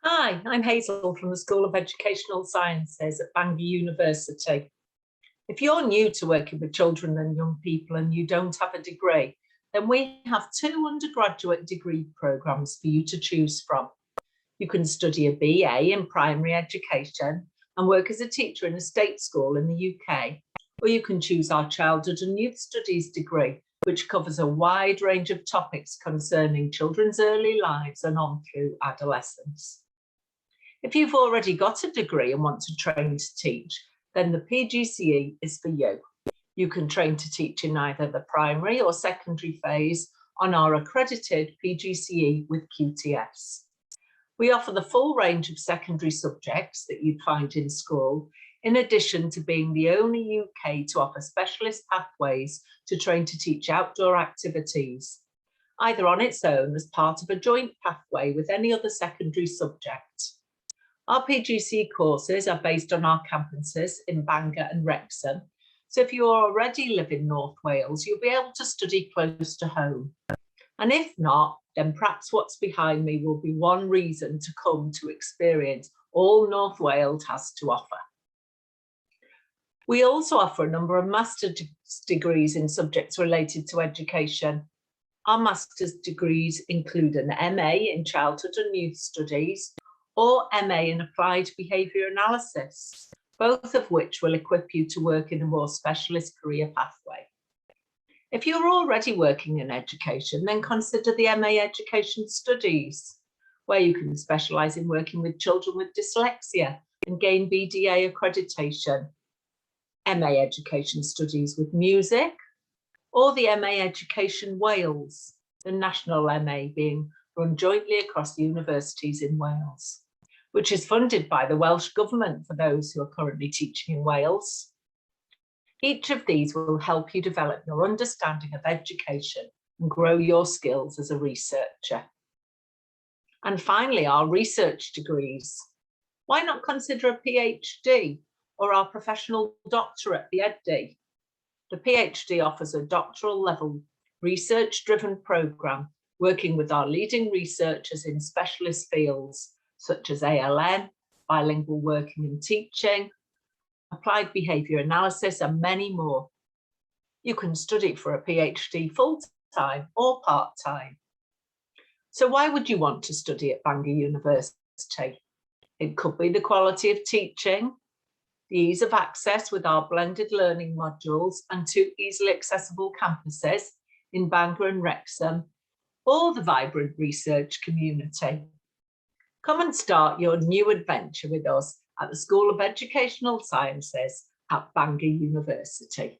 Hi, I'm Hazel from the School of Educational Sciences at Bangor University. If you're new to working with children and young people and you don't have a degree, then we have two undergraduate degree programmes for you to choose from. You can study a BA in primary education and work as a teacher in a state school in the UK, or you can choose our Childhood and Youth Studies degree, which covers a wide range of topics concerning children's early lives and on through adolescence. If you've already got a degree and want to train to teach, then the PGCE is for you. You can train to teach in either the primary or secondary phase on our accredited PGCE with QTS. We offer the full range of secondary subjects that you'd find in school, in addition to being the only UK to offer specialist pathways to train to teach outdoor activities, either on its own as part of a joint pathway with any other secondary subject. Our PGCE courses are based on our campuses in Bangor and Wrexham, so if you already live in North Wales, you'll be able to study close to home. And if not, then perhaps what's behind me will be one reason to come to experience all North Wales has to offer. We also offer a number of master's degrees in subjects related to education. Our master's degrees include an MA in Childhood and Youth Studies, or MA in Applied Behaviour Analysis, both of which will equip you to work in a more specialist career pathway. If you're already working in education, then consider the MA Education Studies, where you can specialise in working with children with dyslexia and gain BDA accreditation, MA Education Studies with music, or the MA Education Wales, the national MA being run jointly across the universities in Wales, which is funded by the Welsh Government for those who are currently teaching in Wales. Each of these will help you develop your understanding of education and grow your skills as a researcher. And finally, our research degrees. Why not consider a PhD or our professional doctorate, the EdD? The PhD offers a doctoral level research-driven programme working with our leading researchers in specialist fields such as ALN, bilingual working and teaching, applied behaviour analysis, and many more. You can study for a PhD full-time or part-time. So why would you want to study at Bangor University? It could be the quality of teaching, the ease of access with our blended learning modules and two easily accessible campuses in Bangor and Wrexham, or the vibrant research community. Come and start your new adventure with us at the School of Educational Sciences at Bangor University.